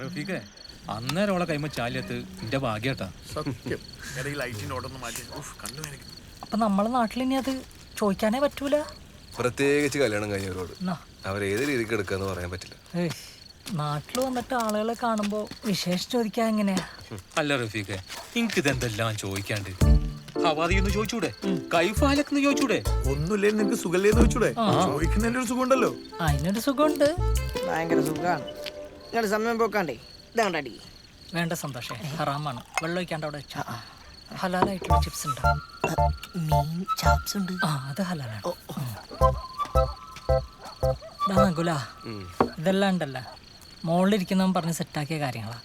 റഫീഖേ, അന്നേരം ഓളെ കൈമ ചാലിയത്ത് എന്റെ ഭാഗ്യട്ടാ. സത്യം. ലൈറ്റിന്റെ ഓടൊന്ന് മാറ്റി കണ്ടു എനിക്ക്. അപ്പൊ നമ്മളെ നാട്ടിൽ ഇനി അത് ചോദിക്കാനേ പറ്റൂല. പ്രത്യേകിച്ച് കല്യാണം കഴിഞ്ഞവരോട് അവരേത് രീതിക്ക് എടുക്കാന്ന് പറയാൻ പറ്റില്ല. നാട്ടിൽ വന്നിട്ട് ആളുകളെ കാണുമ്പോ വിശേഷം ചോദിക്കാൻ എങ്ങനെയാ? അല്ല റഫീഖേ, എനിക്കിതെന്തെല്ലാം ചോദിക്കാണ്ട്. ഹവാദിന്ന് ചോദിച്ചൂടെ, കൈഫാലക്കെന്ന് ചോദിച്ചൂടെ? ഒന്നുമില്ലേ നിനക്ക് സുഖല്ലേന്ന് ചോദിച്ചൂടെ? ചോദിക്കുന്നതിന്റെ ഒരു സുഖം ഉണ്ടല്ലോ. അതിനൊരു സുഖമുണ്ട്. ഭയങ്കര സുഖമാണ്. നിങ്ങൾ സമയം പോക്കാണ്ടേ ഇതാണ്ടടി. വേണ്ട സന്തോഷേ, ഹറാമാണ്. വെള്ളം ഒഴിക്കാണ്ട് അവിടെ വെച്ചാ. ഹലാലായിട്ടുള്ള ചിപ്സ് ഉണ്ടോ? മീൻ ചാപ്സ് ഉണ്ട്. അത് ഹലാലാണ്. ഇതെല്ലാം ഉണ്ടല്ല മോളിലിരിക്കുന്നവൻ പറഞ്ഞ് സെറ്റാക്കിയ കാര്യങ്ങളാ.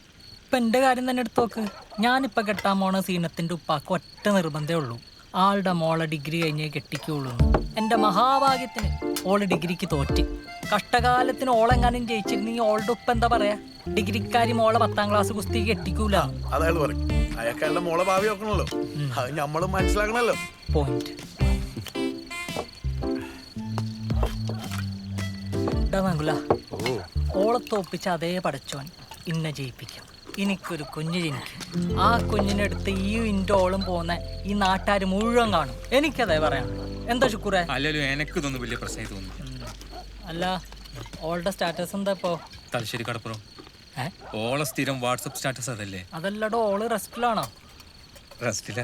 ഇപ്പൊ എന്റെ കാര്യം തന്നെ എടുത്തു നോക്ക്. ഞാനിപ്പൊ കെട്ടാൻ പോണ സീനത്തിന്റെ ഉപ്പാക്ക് ഒറ്റ നിർബന്ധമേ ഉള്ളൂ, ആളുടെ മോളെ ഡിഗ്രി കഴിഞ്ഞേ കെട്ടിക്കുള്ളൂ. എന്റെ മഹാഭാഗ്യത്തിന് ഓള് ഡിഗ്രിക്ക് തോറ്റി. കഷ്ടകാലത്തിന് ഓളെങ്ങാനും ജയിച്ചിരുന്നെങ്കിൽ ഓളുടെ ഉപ്പ എന്താ പറയാ, ഡിഗ്രിക്കാരി മോളെ 10ാം ക്ലാസ് കുസ്തി കെട്ടിക്കൂല. അയാൾ പറയും അയാൾക്കയാളുടെ മോളെ ഭാവി നോക്കണല്ലോ. അത് നമ്മളും മനസ്സിലാക്കണല്ലോ. പോയിന്റ്. ഓളെ തോപ്പിച്ച അതേ പടച്ചോൻ ഇന്നെ ജയിപ്പിക്കും. എനിക്കൊരു കുഞ്ഞ് ജനിക്കും. ആ കുഞ്ഞിനെടുത്ത് ഈ ഇന്റെ ഓളും പോകുന്ന ഈ നാട്ടുകാർ മുഴുവൻ കാണും. എനിക്കതേ പറയാം. എന്താ ശുക്കൂറേ? അല്ലല്ലോ, എനിക്ക് ഇതൊന്നും വലിയ പ്രശ്നമായി തോന്നുന്നു. അല്ല, ഓളുടെ സ്റ്റാറ്റസ് എന്താ ഇപ്പോ? തലശ്ശേരി കടപ്പുറം. ഓളെ സ്ഥിരം വാട്സപ്പ് സ്റ്റാറ്റസ് അതല്ലേ? അതല്ലടോ, ഓള് റെസ്റ്റിലാണോ? റെസ്റ്റില്ല,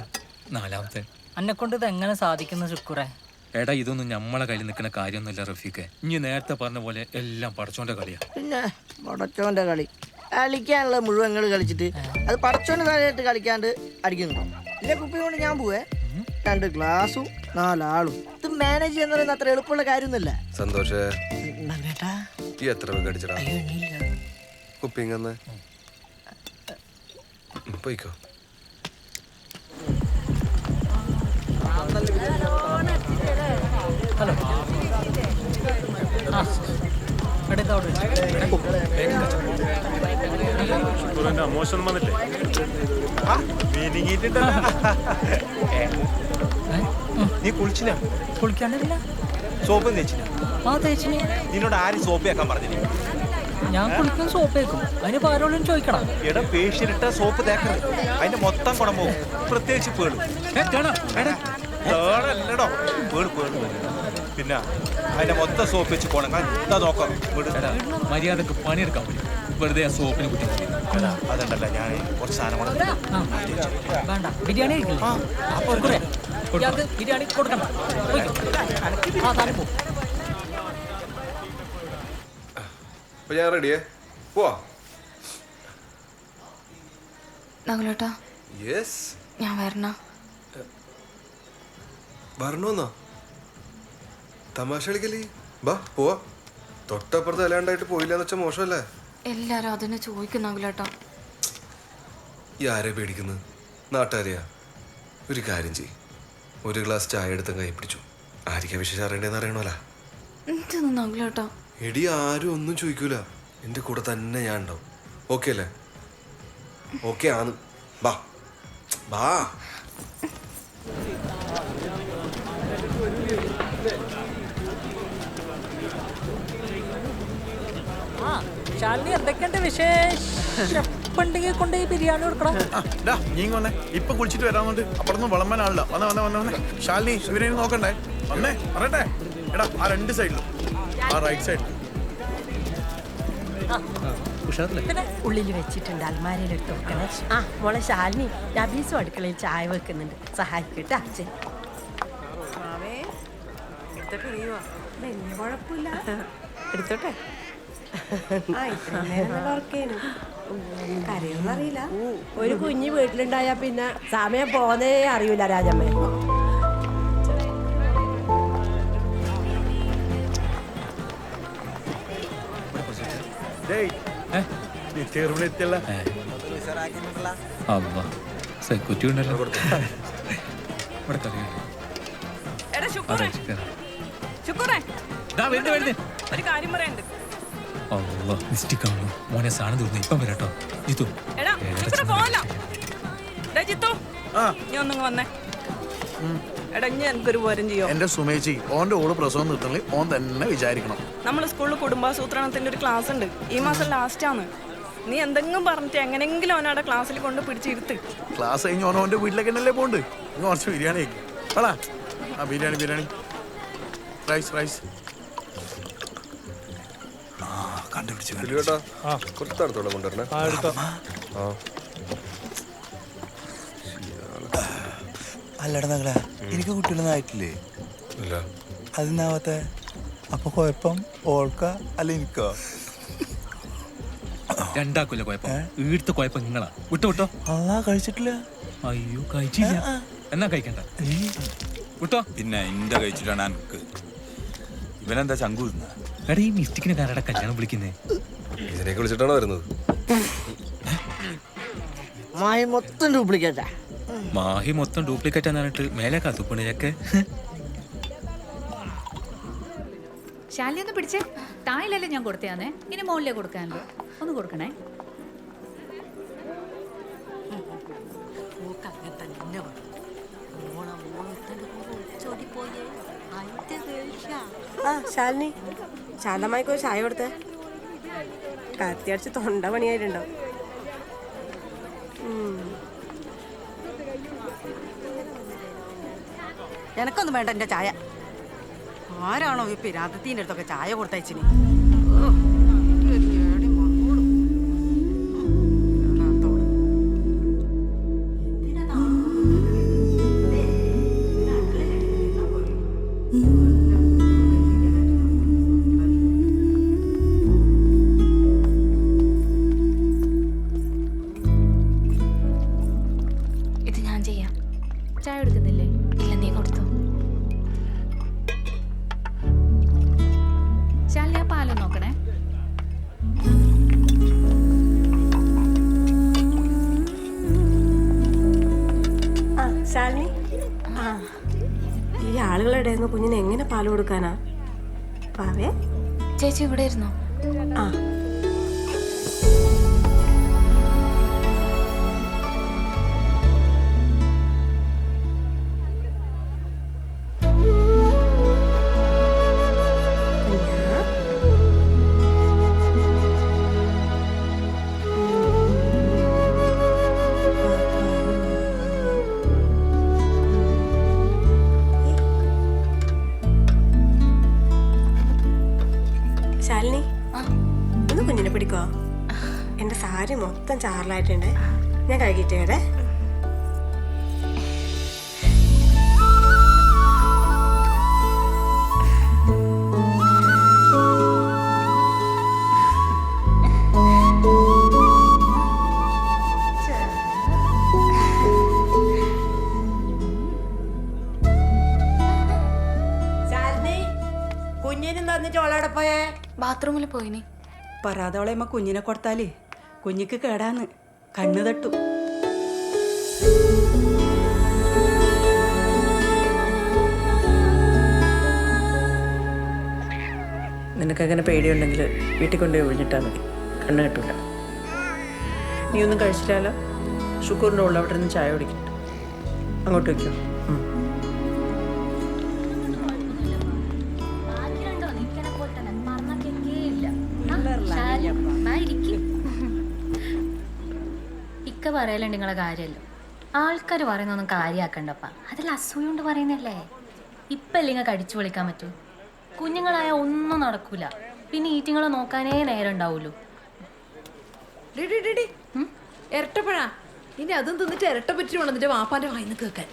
4ാമത്തെ. എന്നെ കൊണ്ട് ഇത് എങ്ങനെ സാധിക്കുന്ന ശുക്കൂറേ? എടാ, ഇതൊന്നും നമ്മളെ കയ്യിൽ നിൽക്കുന്ന കാര്യമൊന്നുമില്ല റഫീഖെ. ഇനി നേരത്തെ പറഞ്ഞ പോലെ എല്ലാം പടച്ചോന്റെ കളിയാ. പിന്നെ പടച്ചോന്റെ കളി കളിക്കാനുള്ള മുഴുവൻ കളിച്ചിട്ട് അത് പടച്ചോന്റെ കളിയായിട്ട് കളിക്കാണ്ട് അടിക്കുന്നു. ഇല്ലേ കുപ്പി കൊണ്ട് ഞാൻ പോവേ 2 ഗ്ലാസും 4 ആളും. ഇത് മാനേജ് ചെയ്യുന്ന പറയുന്നത് അത്ര എളുപ്പമുള്ള കാര്യമൊന്നുമില്ല. സന്തോഷേ, ഈ എത്ര രൂപ അടിച്ചടാ കുപ്പിങ്ങന്ന്? പോയിക്കോ. ഹലോ, മോശം വന്നില്ലേ? നീ കുളിച്ചില്ല? കുളിക്കാണ്ടില്ല. സോപ്പ് തേച്ചില്ല? ആ തേച്ചിന്. നിന്നോട് ആരും സോപ്പ് വെക്കാൻ പറഞ്ഞില്ലേ? ഞാൻ കുളിക്കും സോപ്പ് വെക്കും. അതിന് പാരോളും ചോദിക്കണം. എടാ, പേഷ്യനിട്ട സോപ്പ് തേക്കരുത്, അതിന്റെ മൊത്തം കുണം പോകും. പ്രത്യേകിച്ച് പേള്. പിന്നെ അതിന്റെ മൊത്തം സോപ്പ് വെച്ച് പോണം. നോക്കാം, മര്യാദക്ക് പണിയെടുക്കാൻ പറ്റും. വെറുതെ ആ സോപ്പിന് കുറ്റി. അതുണ്ടല്ല, ഞാൻ കുറച്ച് സാധനം വേണ്ട, ബിരിയാണി ബിരിയാണി കൊടുക്കണ്ട. ഞാൻ റെഡിയേ, പോവാ. നകുലേട്ടാ, യെസ്, ഞാൻ വരണോന്നോ? തമാശ കളിക്കല്ലേ? ബാ പോവാ. തൊട്ടപ്പുറത്ത് അല്ലാണ്ടായിട്ട് പോയില്ലെന്ന് വെച്ചാൽ മോശമല്ലേ? എല്ലാരും അതിനെ ചോദിക്കും നകുലേട്ടാ. ഈ ആരെ പേടിക്കുന്നത്? നാട്ടുകാരെയാ? ഒരു കാര്യം ചെയ്യ്, 1 ഗ്ലാസ് ചായ എടുത്തും കൈ പിടിച്ചു. ആരിക്കാ വിശേഷം അറിയണ്ടേന്ന് അറിയണോലാ. എന്തെന്ന് നകുലേട്ടാ? എടി, ആരും ഒന്നും ചോദിക്കൂല. എൻ്റെ കൂടെ തന്നെ ഞാൻ ഉണ്ടാവും. ഓക്കെ അല്ലേ? ഓക്കെ ആണ്. ബാ ബാ. ശാലിനി, എന്തൊക്കെയുണ്ട് വിശേഷം? പണ്ടെങ്കിൽ കൊണ്ട് ബിരിയാണി കൊടുക്കണം. നീ വന്നേ, ഇപ്പൊ കുളിച്ചിട്ട് വരാന്നുണ്ട്. അപ്പുറത്തും വിളമ്പാനാളില്ല. വന്നേ ശാലിനി, ഇവരെ നോക്കണ്ടേ? വന്നേ പറയട്ടെ. എടാ, ആ 2 സൈഡിലും, ആ റൈറ്റ് സൈഡിൽ ഉള്ളിൽ വെച്ചിട്ടുണ്ട്, അൽമാരയിൽ എടുത്ത് വെക്കണേ. ആ മോളെ ശാലിനി, നബീസും അടുക്കളയിൽ ചായ വെക്കുന്നുണ്ട്, സഹായിക്കട്ടെ അച്ഛൻ. വലിയ കുഴപ്പമില്ല, എടുത്തോട്ടെ. കരയൊന്നറിയില്ല. ഒരു കുഞ്ഞ് വീട്ടിലുണ്ടായാ പിന്നെ സമയം പോന്നേ അറിയൂല രാജമ്മേ. സെക്യൂരിറ്റി ഉണ്ടല്ലോ. മോനെ സാധനം തീർന്നു. ഇപ്പം വരാട്ടോ ജിത്തു. എന്റെ സുമേച്ചി, ഓന്റെ ഓള് പ്രസവം നിർത്തണേ ഓൻ തന്നെ വിചാരിക്കണം. നമ്മള് സ്കൂളിൽ കുടുംബാസൂത്രണത്തിന്റെ ഒരു ക്ലാസ് ഉണ്ട്. ഈ മാസം ലാസ്റ്റ് ആണ്. നീ എന്തെങ്കിലും പറഞ്ഞിട്ട് എങ്ങനെങ്കിലും അവനവിടെ ക്ലാസ്സിൽ കൊണ്ട് പിടിച്ചിരുത്ത്. ക്ലാസ് കഴിഞ്ഞ് ഓനോന്റെ വീട്ടിലേക്ക് തന്നെയല്ലേ പോണ്ട്. ഇന്ന് കുറച്ച് ബിരിയാണി ആക്കി വേളാ. ആ ബിരിയാണി റൈസ് കേട്ടാ കുറച്ച് തടത്തോടെ കൊണ്ടുവരണേ. അല്ലട നകളെ എനിക്ക് കുട്ടികളൊന്നും ആയിട്ടില്ലേ? ഇല്ല. അതിനാവത്ത അപ്പൊ കുഴപ്പം ഓൾക്ക അല്ല എനിക്കോ? രണ്ടാക്കൂല കുഴപ്പം, വീഴ്ത്ത കുഴപ്പം നിങ്ങളാ. വിട്ടോ അല്ലാ കഴിച്ചിട്ടില്ല. അയ്യോ കഴിച്ചില്ല, എന്നാ കഴിക്കണ്ട വിട്ടോ. പിന്നെ എന്റെ കഴിച്ചിട്ടാണ് എനിക്ക് ഇവനെന്താ ചങ്കു തിന്ന? എടാ ഈ മിസ്റ്റിക്കിനെ കാരട കല്യാണം വിളിക്കുന്നേ? ഇതിനൊക്കെ വിളിച്ചിട്ടാണ് വരുന്നത്. മായി മൊത്തം ഡ്യൂപ്ലിക്കേറ്റാ. മാഹി മൊത്തം ഡ്യൂപ്ലിക്കേറ്റ് എന്നിട്ട് മേലെ കാത്തുപ്പണിയൊക്കെ. ശാലി ഒന്ന് പിടിച്ചേ. തായിലല്ലേ ഞാൻ കൊടുത്തയാന്നേ, ഇനി മുകളിലേ കൊടുക്കാനുള്ളൂ. ഒന്ന് കൊടുക്കണേ. ആ ശാലിനി, ശാന്തമായിക്കോ ചായ കൊടുത്തേ. കത്തിയടിച്ച് തൊണ്ട പണിയായിട്ടുണ്ടോ? എനക്കൊന്നും വേണ്ട എൻ്റെ ചായ. ആരാണോ ഈ പിരാതത്തിന്റെ അടുത്തൊക്കെ ചായ കൊടുത്തയച്ചിന്? ഇത് ഞാൻ ചെയ്യാം. ചായ എടുക്കുന്നില്ലേ? ഇല്ല, നീ കൊടുത്തു. ശാലി ആ പാലം നോക്കണേ. ആ ശാലിനി, ആ ഈ ആളുകളുടെ നിന്ന് കുഞ്ഞിന് എങ്ങനെ പാല് കൊടുക്കാനാ? പാവേ ചേച്ചി ഇവിടെ ഇരുന്നോ? ആ ശാലിനി, ഒന്ന് കുഞ്ഞിനെ പിടിക്കോ? എന്റെ സാരി മൊത്തം ചാറലായിട്ടുണ്ട്, ഞാൻ കഴുകിയിട്ടേ. ശാലിനി, കുഞ്ഞിനും തന്നിട്ട് ഓളോടെ പോയേ? ബാത്റൂമിൽ പോയിനി. പരാതോളയമ്മ കുഞ്ഞിനെ കൊടുത്താലേ കുഞ്ഞിക്ക് കേടാന്ന്, കണ്ണു തട്ടു. നിനക്കങ്ങനെ പേടിയുണ്ടെങ്കിൽ വീട്ടിൽ കൊണ്ടുപോയി ഒഴിഞ്ഞിട്ടാൽ മതി, കണ്ണ് കെട്ടൂല. നീ ഒന്നും കഴിച്ചില്ലല്ലോ? ഷുക്കൂറിൻ്റെ ഉള്ള അവിടെ നിന്ന് ചായ കുടിക്കട്ടെ. അങ്ങോട്ട് വയ്ക്കോ. ഇക്ക പറയലുണ്ട് നിങ്ങളെ കാര്യമല്ലോ. ആൾക്കാർ പറയുന്നൊന്നും കാര്യമാക്കണ്ടപ്പ, അതിൽ അസൂയ കൊണ്ട് പറയുന്നല്ലേ. ഇപ്പം അല്ലെങ്കിൽ കടിച്ചു വിളിക്കാൻ പറ്റൂ? കുഞ്ഞുങ്ങളായ ഒന്നും നടക്കൂല. പിന്നെ ഈറ്റിങ്ങളെ നോക്കാനേ നേരം ഉണ്ടാവുള്ളൂ. ഇരട്ടപ്പഴാ ഇനി അതും തിന്നിട്ട് ഇരട്ട പറ്റി വേണം നിന്റെ വാപ്പാന്റെ വായിന്ന് കേൾക്കാൻ.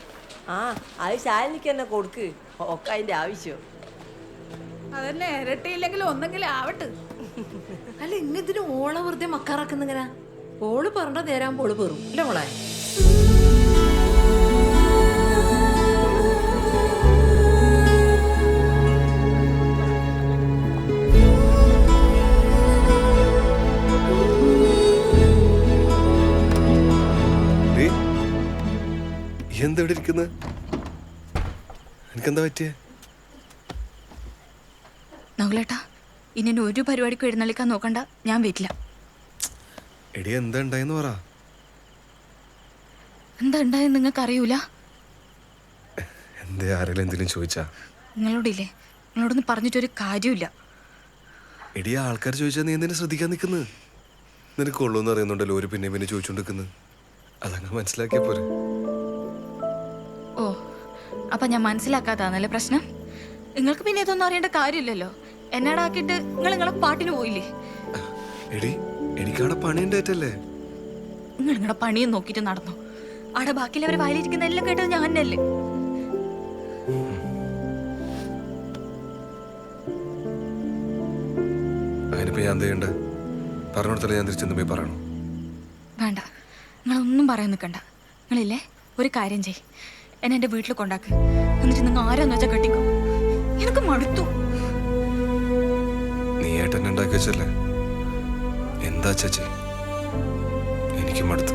ആ അത് ശാലിനിക്ക് തന്നെ കൊടുക്ക്, ഒക്കെ അതിന്റെ ആവശ്യം. അതന്നെ, ഇരട്ടയില്ലെങ്കിൽ ഒന്നെങ്കിലും ആവട്ടെ. അല്ല ഇങ്ങനത്തിന് ഓള വെറുതെ മക്കാറാക്കുന്നിങ്ങനെ. ഓള് പറഞ്ഞ നേരാകുമ്പോൾ ഓള് പെറും അല്ലേ മോളെ? എന്താ ഇവിടെ ഇരിക്കുന്നത്? എനിക്കെന്താ പറ്റിയേ? നകുലേട്ടാ, ഇനി ഒരു പരിപാടിക്കും എഴുന്നള്ളിക്കാൻ നോക്കണ്ട, ഞാൻ വരില്ല. എടി എന്താ ഉണ്ടായെന്ന് പറ. എന്താ ഉണ്ടായെന്ന് നിങ്ങൾക്ക് അറിയൂല? എന്തേ ആരെങ്കിലും എന്തെങ്കിലും ചോദിച്ചാ? നിങ്ങളോടില്ലേ, നിങ്ങളോടൊന്നും പറഞ്ഞിട്ടൊരു കാര്യമില്ല. എടി ആൾക്കാർ ചോദിച്ചാൽ നീ എന്തിനാ ശ്രദ്ധിക്കാൻ നിൽക്കുന്നത്? നിനക്ക് ഉള്ളൂന്ന് അറിയുന്നുണ്ടല്ലോ ഒരു പിന്നെ പിന്നെ ചോദിച്ചോണ്ടിരിക്കുന്നത്. അതങ്ങ് മനസ്സിലാക്കിയ പോരെ. ഓ, അപ്പൊ ഞാൻ മനസ്സിലാക്കാതാന്നല്ലേ പ്രശ്നം? നിങ്ങൾക്ക് പിന്നെ ഇതൊന്നും അറിയേണ്ട കാര്യമില്ലല്ലോ. എന്നാടാക്കിയിട്ട് നിങ്ങളെ പാട്ടിന് പോയില്ലേ? എടി എനിക്കവിടെ പണിയുണ്ടായിട്ടല്ലേ. നിങ്ങളുടെ പണിയും നോക്കിയിട്ട് നടന്നു. അവിടെ ബാക്കിയുള്ളവർ വായിലിരിക്കുന്ന എല്ലാം കേട്ടത് ഞാൻ തന്നെയല്ലേ. അതിനിപ്പോ ഞാൻ എന്ത് ചെയ്യണ്ട? പറഞ്ഞോടത്തല്ലേ ഞാൻ തിരിച്ചെന്ന് പോയി പറയണോ? വേണ്ട, നിങ്ങളൊന്നും പറയാൻ നിൽക്കണ്ട. നിങ്ങളില്ലേ, ഒരു കാര്യം ചെയ്, എന്നെ എൻ്റെ വീട്ടിൽ കൊണ്ടാക്ക്. എന്നിട്ട് നിങ്ങൾ ആരാന്ന് വെച്ചാൽ കെട്ടിക്കോ. എനിക്ക് മടുത്തു. നീ ഏട്ടൻ ഉണ്ടാക്കി വെച്ചല്ലേ? എന്താ ചേച്ചി, എനിക്ക് മടുത്തു.